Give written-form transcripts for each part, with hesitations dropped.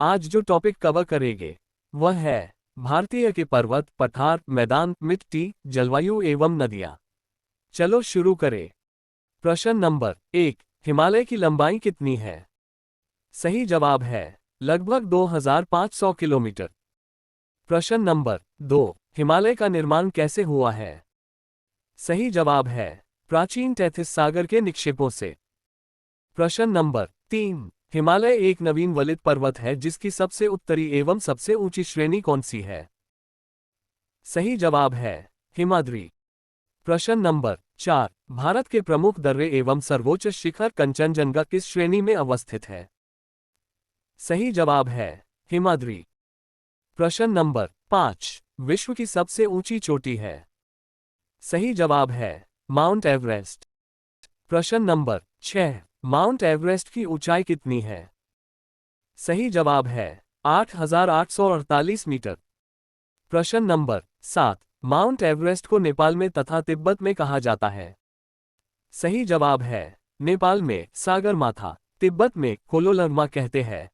आज जो topic cover करेंगे वह है भारतीय के पर्वत, पठार, मैदान, मिट्टी, जलवायु एवं नदियां। चलो शुरू करें। प्रश्न नंबर 1, हिमालय की लंबाई कितनी है? सही जवाब है लगभग 2500 किलोमीटर। प्रश्न नंबर 2, हिमालय का निर्माण कैसे हुआ है? सही जवाब है प्राचीन तैथिस सागर के निक्षेपों से। प्रश्न नंबर 3, हिमालय एक नवीन वलित पर्वत है जिसकी सबसे उत्तरी एवं सबसे ऊंची श्रेणी कौन सी है? सही जवाब है हिमाद्री। प्रश्न नंबर 4, भारत के प्रमुख दर्रे एवं सर्वोच्च शिखर कंचनजंगा किस श्रेणी में अवस्थित है? सही जवाब है हिमाद्री। प्रश्न नंबर 5, विश्व की सबसे ऊंची चोटी है? सही जवाब है माउंट एवरेस्ट। प्रश्न नंबर 6, माउंट एवरेस्ट की ऊंचाई कितनी है? सही जवाब है 8,848 मीटर। प्रश्न नंबर 7, माउंट एवरेस्ट को नेपाल में तथा तिब्बत में कहा जाता है? सही जवाब है नेपाल में सागरमाथा, तिब्बत में कोलोलरमा कहते हैं।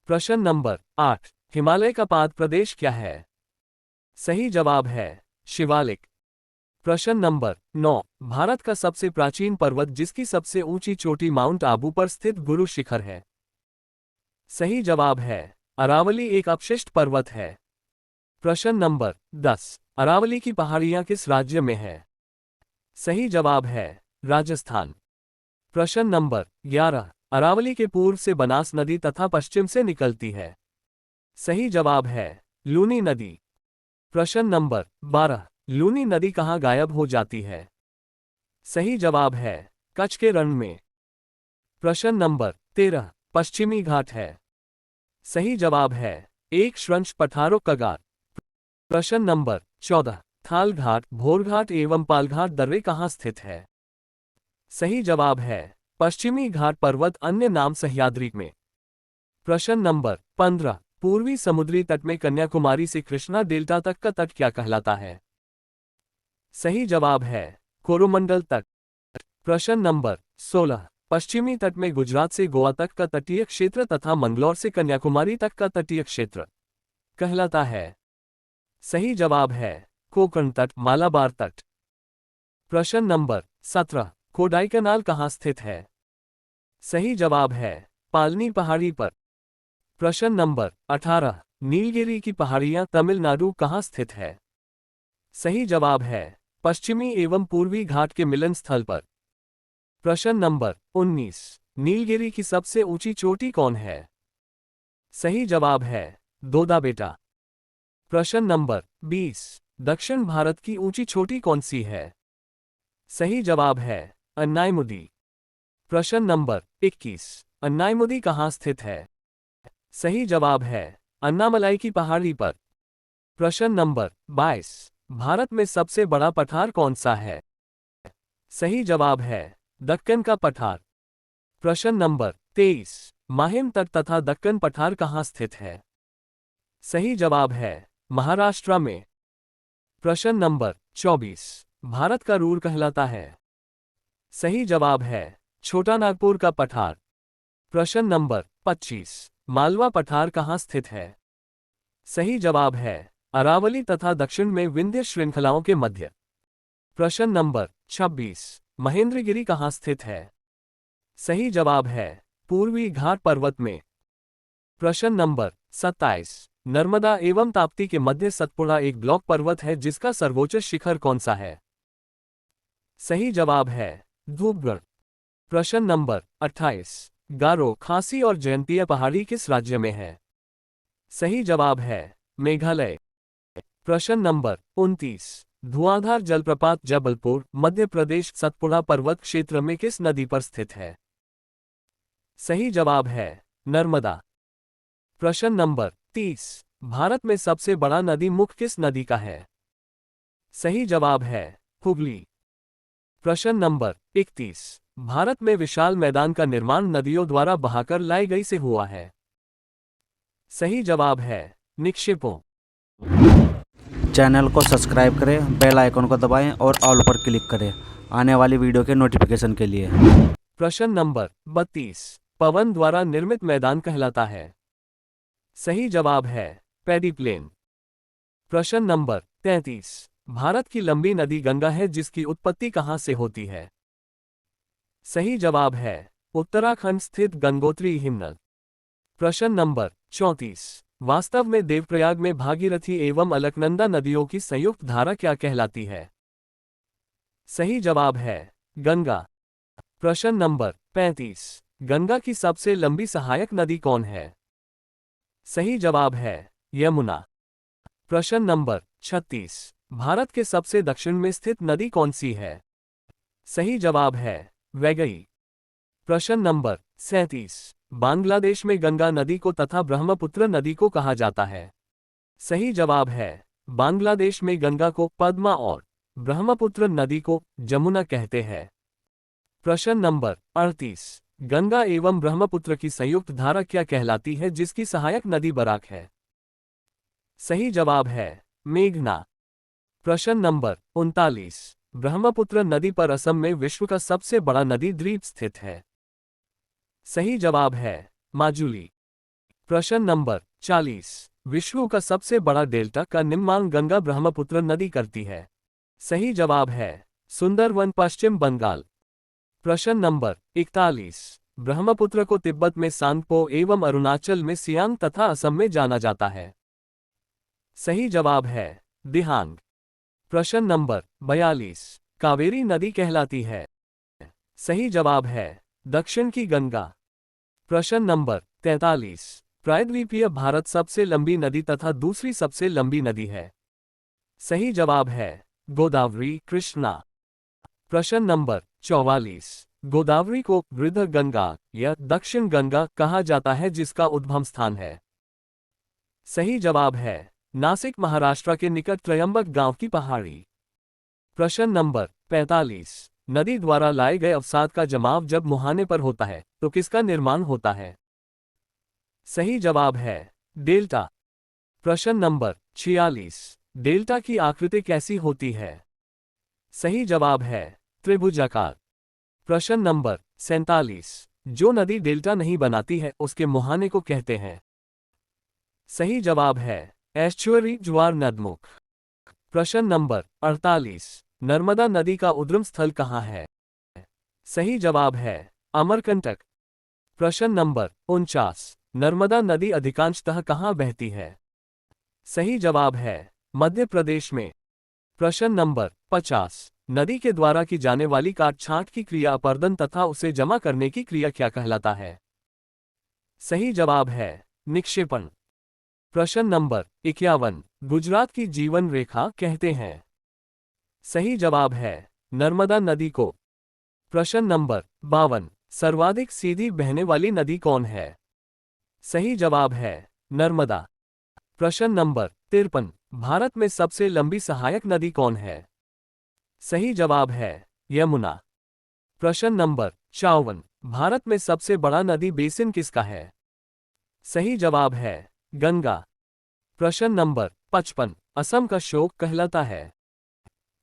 प्रश्न नंबर 8, हिमालय का पाद प्रदेश क्या है? सही जवाब है शिवालिक। प्रश्न नंबर 9, भारत का सबसे प्राचीन पर्वत जिसकी सबसे ऊंची चोटी माउंट आबू पर स्थित गुरु शिखर है? सही जवाब है अरावली एक अपशिष्ट पर्वत है। प्रश्न नंबर 10, अरावली की पहाड़ियां किस राज्य में है? सही जवाब है राजस्थान। प्रश्न नंबर 11, अरावली के पूर्व से बनास नदी तथा पश्चिम से निकलती है? सही जवाब है लूनी नदी। प्रश्न नंबर 12, लूनी नदी कहाँ गायब हो जाती है? सही जवाब है कच्छ के रण में। प्रश्न नंबर 13, पश्चिमी घाट है? सही जवाब है एक श्रंश पठारों कगार। प्रश्न नंबर 14, थाल घाट, भोर घाट एवं पालघाट दर्रे कहाँ स्थित है? सही जवाब है पश्चिमी घाट पर्वत अन्य नाम सह्याद्री में। प्रश्न नंबर 15, पूर्वी समुद्री तट में कन्याकुमारी से कृष्णा डेल्टा तक का तट क्या कहलाता है? सही जवाब है कोरोमंडल तट। प्रश्न नंबर 16, पश्चिमी तट में गुजरात से गोवा तक का तटीय क्षेत्र तथा मंगलौर से कन्याकुमारी तक का तटीय क्षेत्र कहलाता है? सही जवाब है कोंकण तट, मालाबार तट। प्रश्न नंबर 17, कोडाईकनाल कहाँ स्थित है? सही जवाब है पालनी पहाड़ी पर। प्रश्न नंबर 18, नीलगिरी की पहाड़ियां तमिलनाडु कहाँ स्थित है? सही जवाब है पश्चिमी एवं पूर्वी घाट के मिलन स्थल पर। प्रश्न नंबर 19, नीलगिरी की सबसे ऊंची चोटी कौन है? सही जवाब है दोदा बेटा। प्रश्न नंबर 20, दक्षिण भारत की ऊंची चोटी कौन सी है? सही जवाब है अन्नायमुदी। प्रश्न नंबर 21, अन्नायमुदी कहाँ स्थित है? सही जवाब है अन्नामलाई की पहाड़ी पर। प्रश्न नंबर 22, भारत में सबसे बड़ा पठार कौन सा है? सही जवाब है दक्कन का पठार। प्रश्न नंबर 23, माहिम तट तथा दक्कन पठार कहाँ स्थित है? सही जवाब है महाराष्ट्र में। प्रश्न नंबर 24, भारत का रूर कहलाता है? सही जवाब है छोटा नागपुर का पठार। प्रश्न नंबर 25, मालवा पठार कहाँ स्थित है? सही जवाब है अरावली तथा दक्षिण में विंध्य श्रृंखलाओं के मध्य। प्रश्न नंबर 26, महेंद्रगिरी कहाँ स्थित है? सही जवाब है पूर्वी घाट पर्वत में। प्रश्न नंबर 27, नर्मदा एवं ताप्ती के मध्य सतपुड़ा एक ब्लॉक पर्वत है जिसका सर्वोच्च शिखर कौन सा है? सही जवाब है धूपगढ़। प्रश्न नंबर 28, गारो, खासी और जयंतिया पहाड़ी किस राज्य में है? सही जवाब है मेघालय। प्रश्न नंबर 29, धुआंधार जलप्रपात जबलपुर, मध्य प्रदेश सतपुड़ा पर्वत क्षेत्र में किस नदी पर स्थित है? सही जवाब है नर्मदा। प्रश्न नंबर 30, भारत में सबसे बड़ा नदी मुख किस नदी का है? सही जवाब है हुगली। प्रश्न नंबर 31, भारत में विशाल मैदान का निर्माण नदियों द्वारा बहाकर लाई गई से हुआ है? सही जवाब है निक्षेपों। चैनल को सब्सक्राइब करें, बेल आइकन को दबाएं और ऑल पर क्लिक करें आने वाली वीडियो के नोटिफिकेशन के लिए। प्रश्न नंबर 32, पवन द्वारा निर्मित मैदान कहलाता है? सही जवाब है पैडी प्लेन। प्रश्न नंबर 33। भारत की लंबी नदी गंगा है जिसकी उत्पत्ति कहाँ से होती है? सही जवाब है उत्तराखंड स्थित गंगोत्री हिमनद। प्रश्न नंबर 34। वास्तव में देवप्रयाग में भागीरथी एवं अलकनंदा नदियों की संयुक्त धारा क्या कहलाती है? सही जवाब है गंगा। प्रश्न नंबर 35। गंगा की सबसे लंबी सहायक नदी कौन है? सही जवाब है यमुना। प्रश्न नंबर 36। भारत के सबसे दक्षिण में स्थित नदी कौन सी है? सही जवाब है वैगई। प्रश्न नंबर 37। बांग्लादेश में गंगा नदी को तथा ब्रह्मपुत्र नदी को कहा जाता है? सही जवाब है बांग्लादेश में गंगा को पद्मा और ब्रह्मपुत्र नदी को जमुना कहते हैं। प्रश्न नंबर 38। गंगा एवं ब्रह्मपुत्र की संयुक्त धारा क्या कहलाती है जिसकी सहायक नदी बराक है? सही जवाब है मेघना। प्रश्न नंबर 39। ब्रह्मपुत्र नदी पर असम में विश्व का सबसे बड़ा नदी द्वीप स्थित है? सही जवाब है माजुली। प्रश्न नंबर 40। विश्व का सबसे बड़ा डेल्टा का निर्माण गंगा ब्रह्मपुत्र नदी करती है? सही जवाब है सुंदरवन पश्चिम बंगाल। प्रश्न नंबर 41। ब्रह्मपुत्र को तिब्बत में सांगपो एवं अरुणाचल में सियांग तथा असम में जाना जाता है? सही जवाब है दिहांग। प्रश्न नंबर 42। कावेरी नदी कहलाती है? सही जवाब है दक्षिण की गंगा। प्रश्न नंबर 43। प्रायद्वीपीय भारत सबसे लंबी नदी तथा दूसरी सबसे लंबी नदी है? सही जवाब है गोदावरी कृष्णा। प्रश्न नंबर 44। गोदावरी को वृद्ध गंगा या दक्षिण गंगा कहा जाता है जिसका उद्गम स्थान है? सही जवाब है नासिक महाराष्ट्र के निकट त्रयंबक गांव की पहाड़ी। प्रश्न नंबर 45। नदी द्वारा लाए गए अवसाद का जमाव जब मुहाने पर होता है तो किसका निर्माण होता है? सही जवाब है डेल्टा। प्रश्न नंबर 46। डेल्टा की आकृति कैसी होती है? सही जवाब है त्रिभुजाकार। प्रश्न नंबर 47। जो नदी डेल्टा नहीं बनाती है उसके मुहाने को कहते हैं? सही जवाब है एस्चुअरी ज्वार नदमुख। प्रश्न नंबर 48। नर्मदा नदी का उद्गम स्थल कहाँ है? सही जवाब है अमरकंटक। प्रश्न नंबर 49। नर्मदा नदी अधिकांशतः कहाँ बहती है? सही जवाब है मध्य प्रदेश में। प्रश्न नंबर 50। नदी के द्वारा की जाने वाली काट छांट की क्रिया अपर्दन तथा उसे जमा करने की क्रिया क्या कहलाता है? सही जवाब है निक्षेपण। प्रश्न नंबर 51। गुजरात की जीवन रेखा कहते हैं? सही जवाब है नर्मदा नदी को। प्रश्न नंबर 52। सर्वाधिक सीधी बहने वाली नदी कौन है? सही जवाब है नर्मदा। प्रश्न नंबर 53। भारत में सबसे लंबी सहायक नदी कौन है? सही जवाब है यमुना। प्रश्न नंबर 54। भारत में सबसे बड़ा नदी बेसिन किसका है? सही जवाब है गंगा। प्रश्न नंबर 55। असम का शोक कहलाता है?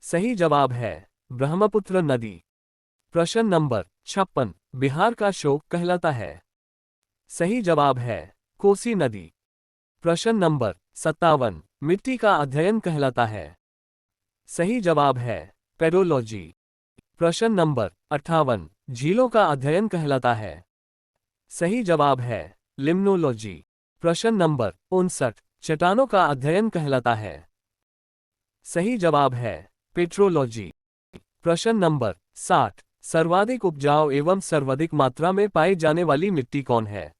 सही जवाब है ब्रह्मपुत्र नदी। प्रश्न नंबर 56। बिहार का शोक कहलाता है? सही जवाब है कोसी नदी। प्रश्न नंबर 57। मिट्टी का अध्ययन कहलाता है? सही जवाब है पेडोलॉजी। प्रश्न नंबर 58। झीलों का अध्ययन कहलाता है? सही जवाब है लिम्नोलॉजी। प्रश्न नंबर 59। चट्टानों का अध्ययन कहलाता है? सही जवाब है पेट्रोलॉजी। प्रश्न नंबर 60। सर्वाधिक उपजाऊ एवं सर्वाधिक मात्रा में पाई जाने वाली मिट्टी कौन है?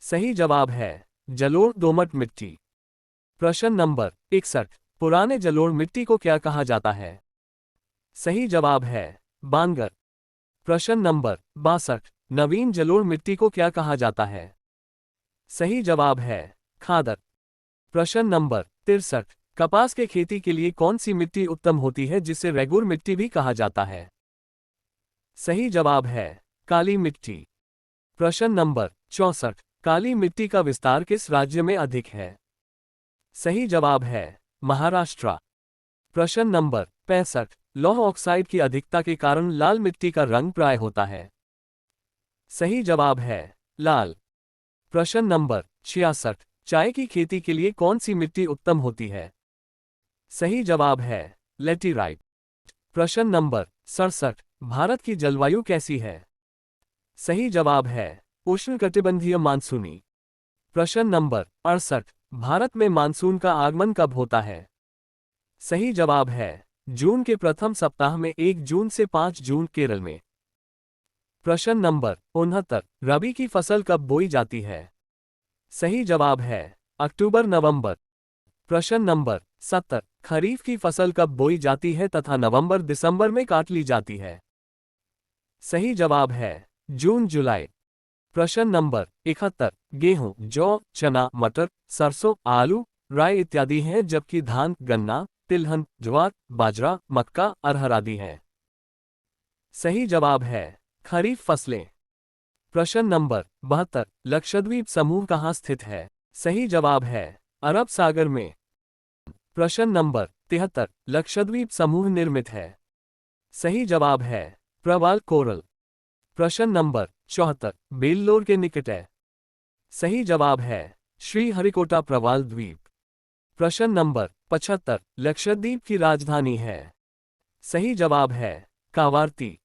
सही जवाब है जलोढ़ दोमट मिट्टी। प्रश्न नंबर 61। पुराने जलोढ़ मिट्टी को क्या कहा जाता है? सही जवाब है बांगर। प्रश्न नंबर 62। नवीन जलोढ़ मिट्टी को क्या कहा जाता है? सही जवाब है खादर। प्रश्न नंबर 63। कपास के खेती के लिए कौन सी मिट्टी उत्तम होती है जिसे रेगुर मिट्टी भी कहा जाता है? सही जवाब है काली मिट्टी। प्रश्न नंबर 64। काली मिट्टी का विस्तार किस राज्य में अधिक है? सही जवाब है महाराष्ट्र। प्रश्न नंबर 65। लौह ऑक्साइड की अधिकता के कारण लाल मिट्टी का रंग प्राय होता है? सही जवाब है लाल। प्रश्न नंबर 66। चाय की खेती के लिए कौन सी मिट्टी उत्तम होती है? सही जवाब है लेटेराइट। प्रश्न नंबर 67। भारत की जलवायु कैसी है? सही जवाब है उष्णकटिबंधीय मानसूनी। प्रश्न नंबर 68। भारत में मानसून का आगमन कब होता है? सही जवाब है जून के प्रथम सप्ताह में 1 जून से 5 जून केरल में। प्रश्न नंबर 69। रबी की फसल कब बोई जाती है? सही जवाब है अक्टूबर नवंबर। प्रश्न नंबर 70। खरीफ की फसल कब बोई जाती है तथा नवंबर दिसंबर में काट ली जाती है? सही जवाब है जून जुलाई। प्रश्न नंबर 71। गेहूं, जौ, चना, मटर, सरसों, आलू, राई इत्यादि हैं, जबकि धान, गन्ना, तिलहन, ज्वार, बाजरा, मक्का, अरहर आदि हैं। सही जवाब है खरीफ फसलें। प्रश्न नंबर 72। लक्षद्वीप समूह कहाँ स्थित है? सही जवाब है अरब सागर में। प्रश्न नंबर 73। लक्षद्वीप समूह निर्मित है? सही जवाब है प्रवाल कोरल। प्रश्न नंबर 74। बेल्लोर के निकट है? सही जवाब है श्रीहरिकोटा प्रवाल द्वीप। प्रश्न नंबर 75। लक्षद्वीप की राजधानी है? सही जवाब है कावारती।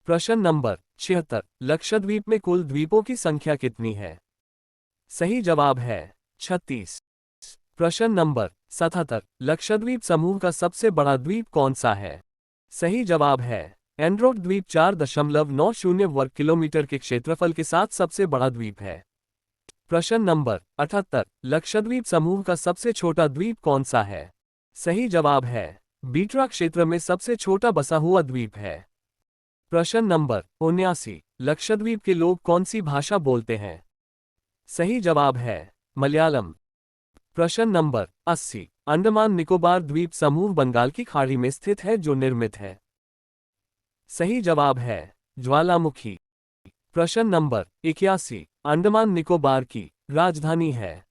प्रश्न नंबर 76। लक्षद्वीप में कुल द्वीपों की संख्या कितनी है? सही जवाब है 36। प्रश्न नंबर 77। लक्षद्वीप समूह का सबसे बड़ा द्वीप कौन सा है? सही जवाब है एंड्रोट द्वीप 4.90 वर्ग किलोमीटर के क्षेत्रफल के साथ सबसे बड़ा द्वीप है। प्रश्न नंबर 78। लक्षद्वीप समूह का सबसे छोटा द्वीप कौन सा है? सही जवाब है बीट्रा क्षेत्र में सबसे छोटा बसा हुआ द्वीप है। प्रश्न नंबर 79। लक्षद्वीप के लोग कौन सी भाषा बोलते हैं? सही जवाब है मलयालम। प्रश्न नंबर 80। अंडमान निकोबार द्वीप समूह बंगाल की खाड़ी में स्थित है, जो निर्मित है? सही जवाब है ज्वालामुखी। प्रश्न नंबर 81। अंडमान निकोबार की राजधानी है?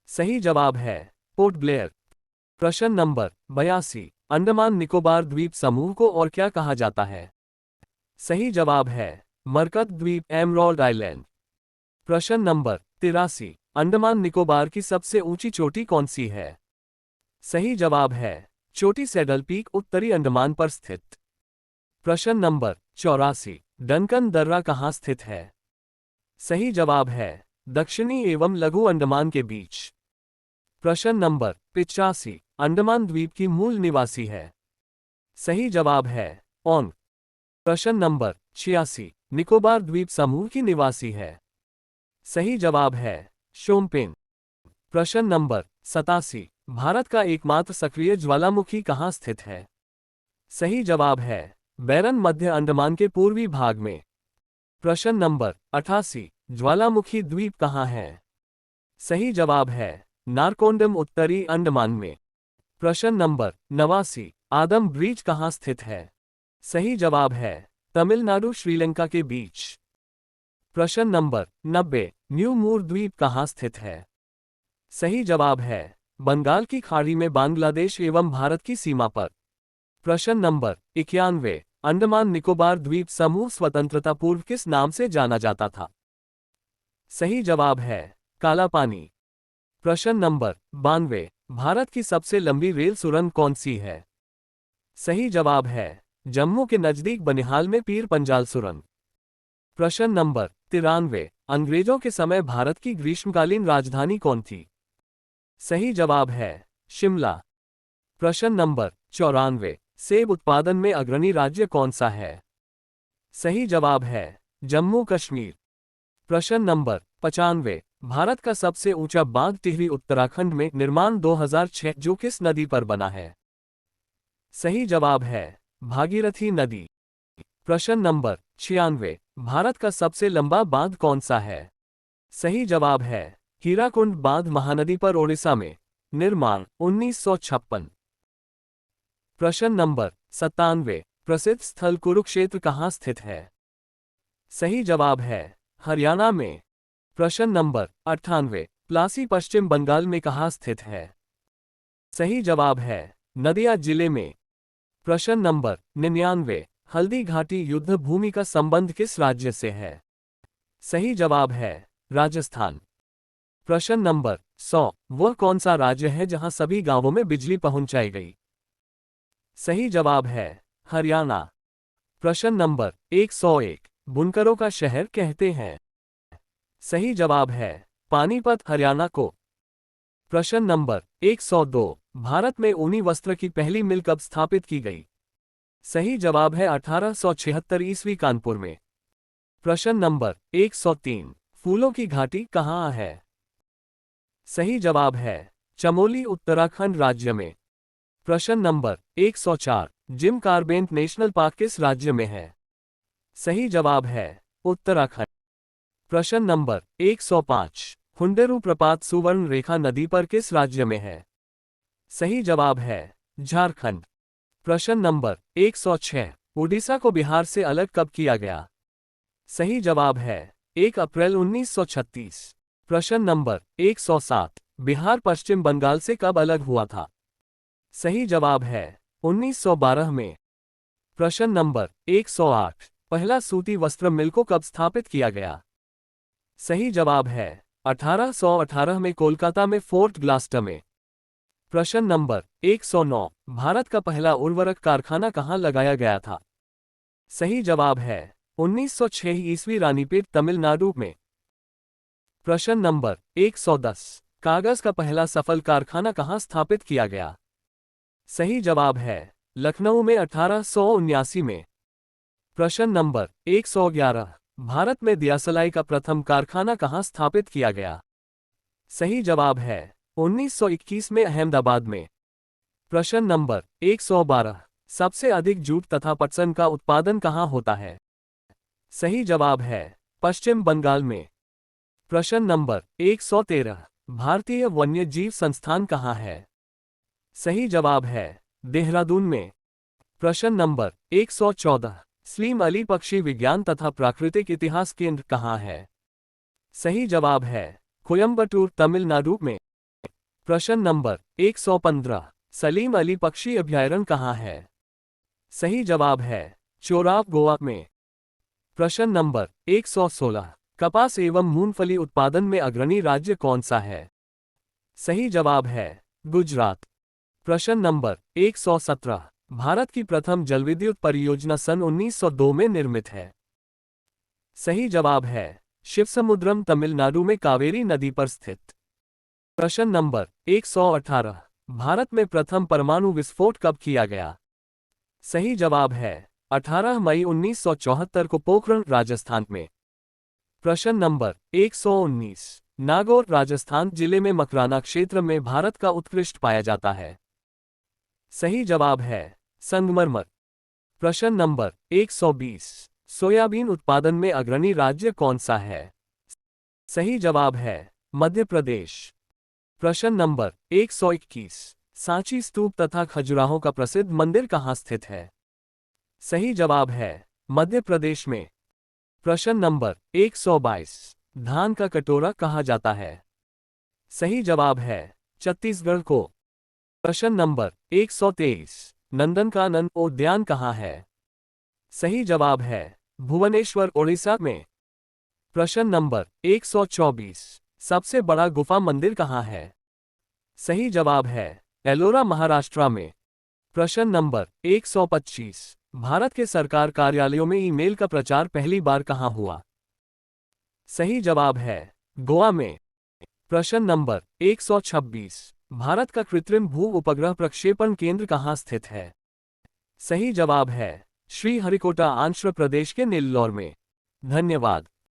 सही जवाब है पोर्ट ब्लेयर। प्रश्न नंबर 82। अंडमान निकोबार द्वीप समूह को और क्या कहा जाता है? सही जवाब है मरकत द्वीप, एमरोल्ड आइलैंड। प्रश्न नंबर 83। अंडमान निकोबार की सबसे ऊंची चोटी कौन सी है? सही जवाब है चोटी सैडल पीक, उत्तरी अंडमान पर स्थित। प्रश्न नंबर 84। डंकन दर्रा कहाँ स्थित है? सही जवाब है दक्षिणी एवं लघु अंडमान के बीच। प्रश्न नंबर 85। अंडमान द्वीप की मूल निवासी है? सही जवाब है ओंग। प्रश्न नंबर 86। निकोबार द्वीप समूह की निवासी है? सही जवाब है शोम्पेन। प्रश्न नंबर 87। भारत का एकमात्र सक्रिय ज्वालामुखी कहाँ स्थित है? सही जवाब है बैरन, मध्य अंडमान के पूर्वी भाग में। प्रश्न नंबर 88। ज्वालामुखी द्वीप कहाँ है? सही जवाब है नारकोंडम, उत्तरी अंडमान में। प्रश्न नंबर 89। आदम ब्रिज कहाँ स्थित है? सही जवाब है तमिलनाडु श्रीलंका के बीच। प्रश्न नंबर 90। न्यू मूर द्वीप कहाँ स्थित है? सही जवाब है बंगाल की खाड़ी में, बांग्लादेश एवं भारत की सीमा पर। प्रश्न नंबर 91। अंडमान निकोबार द्वीप समूह स्वतंत्रता पूर्व किस नाम से जाना जाता था? सही जवाब है काला पानी। प्रश्न नंबर 92। भारत की सबसे लंबी रेल सुरंग कौन सी है? सही जवाब है जम्मू के नजदीक बनिहाल में पीर पंजाल सुरंग। प्रश्न नंबर 93। अंग्रेजों के समय भारत की ग्रीष्मकालीन राजधानी कौन थी? सही जवाब है शिमला। प्रश्न नंबर 94। सेब उत्पादन में अग्रणी राज्य कौन सा है? सही जवाब है जम्मू कश्मीर। प्रश्न नंबर 95। भारत का सबसे ऊंचा बांध टिहरी उत्तराखंड में, निर्माण 2006, जो किस नदी पर बना है? सही जवाब है भागीरथी नदी। प्रश्न नंबर 96। भारत का सबसे लंबा बांध कौन सा है? सही जवाब है हीराकुंड बांध, महानदी पर, ओडिशा में, निर्माण 1956। प्रश्न नंबर 97। प्रसिद्ध स्थल कुरुक्षेत्र कहाँ स्थित है? सही जवाब है हरियाणा में। प्रश्न नंबर 98। प्लासी पश्चिम बंगाल में कहाँ स्थित है? सही जवाब है नदिया जिले में। प्रश्न नंबर 99। हल्दी घाटी युद्ध भूमि का संबंध किस राज्य से है? सही जवाब है राजस्थान। प्रश्न नंबर 100, वह कौन सा राज्य है जहां सभी गांवों में बिजली पहुंचाई गई? सही जवाब है हरियाणा। प्रश्न नंबर 101, बुनकरों का शहर कहते हैं? सही जवाब है पानीपत, हरियाणा को। प्रश्न नंबर 102, भारत में ऊनी वस्त्र की पहली मिल कब स्थापित की गई? सही जवाब है 1876 ईस्वी, कानपुर में। प्रश्न नंबर 103, फूलों की घाटी कहाँ है? सही जवाब है चमोली, उत्तराखंड राज्य में। प्रश्न number 104, Jim Corbett National Park किस राज्य में है? सही जवाब है उत्तराखंड। प्रश्न नंबर 105, हुंडेरू प्रपात सुवर्ण रेखा नदी पर किस राज्य में है? सही जवाब है झारखंड। प्रश्न नंबर 106, उड़ीसा को बिहार से अलग कब किया गया? सही जवाब है 1 अप्रैल 1936। प्रश्न नंबर 107, बिहार पश्चिम बंगाल से कब अलग हुआ था? सही जवाब है 1912 में। प्रश्न नंबर 108, पहला सूती वस्त्र मिल को कब स्थापित किया गया? सही जवाब है 1818 में, कोलकाता में फोर्ट ग्लास्टर में। प्रश्न नंबर 109, भारत का पहला उर्वरक कारखाना कहाँ लगाया गया था? सही जवाब है 1906 ईस्वी, रानीपेट, तमिलनाडु में। प्रश्न नंबर 110, कागज का पहला सफल कारखाना कहाँ स्थापित किया गया? सही जवाब है लखनऊ में 1879 में। प्रश्न नंबर 111, भारत में दियासलाई का प्रथम कारखाना कहाँ स्थापित किया गया? सही जवाब है 1921 में, अहमदाबाद में। प्रश्न नंबर 112, सबसे अधिक जूट तथा पटसन का उत्पादन कहाँ होता है? सही जवाब है पश्चिम बंगाल में। प्रश्न नंबर 113, भारतीय वन्य जीव संस्थान कहाँ है? सही जवाब है देहरादून में। प्रश्न नंबर 114, सलीम अली पक्षी विज्ञान तथा प्राकृतिक इतिहास केंद्र कहाँ है? सही जवाब है कोयम्बटूर, तमिलनाडु में। प्रश्न नंबर 115, सलीम अली पक्षी अभयारण्य कहाँ है? सही जवाब है चोराव, गोवा में। प्रश्न नंबर 116, कपास एवं मूंगफली उत्पादन में अग्रणी राज्य कौन सा है? सही जवाब है गुजरात। प्रश्न नंबर 117, भारत की प्रथम जलविद्युत परियोजना सन 1902 में निर्मित है? सही जवाब है शिवसमुद्रम, तमिलनाडु में, कावेरी नदी पर स्थित। प्रश्न नंबर 118, भारत में प्रथम परमाणु विस्फोट कब किया गया? सही जवाब है 18 मई 1974 को, पोखरण, राजस्थान में। प्रश्न नंबर 119, नागौर, राजस्थान जिले में मकराना क्षेत्र में भारत का उत्कृष्ट पाया जाता है? सही जवाब है संगमरमर। प्रश्न नंबर 120, सोयाबीन उत्पादन में अग्रणी राज्य कौन सा है? सही जवाब है मध्य प्रदेश। प्रश्न नंबर 121, सांची स्तूप तथा खजुराहो का प्रसिद्ध मंदिर कहाँ स्थित है? सही जवाब है मध्य प्रदेश में। प्रश्न नंबर 122, धान का कटोरा कहा जाता है? सही जवाब है छत्तीसगढ़ को। प्रश्न नंबर 123, नंदनकानन उद्यान कहाँ है? सही जवाब है भुवनेश्वर, ओडिशा में। प्रश्न नंबर 124, सबसे बड़ा गुफा मंदिर कहाँ है? सही जवाब है एलोरा, महाराष्ट्र में। प्रश्न नंबर 125, भारत के सरकार कार्यालयों में ईमेल का प्रचार पहली बार कहाँ हुआ? सही जवाब है गोवा में। प्रश्न नंबर 126, भारत का कृत्रिम भू उपग्रह प्रक्षेपण केंद्र कहाँ स्थित है? सही जवाब है श्रीहरिकोटा, आंध्र प्रदेश के नेल्लोर में। धन्यवाद।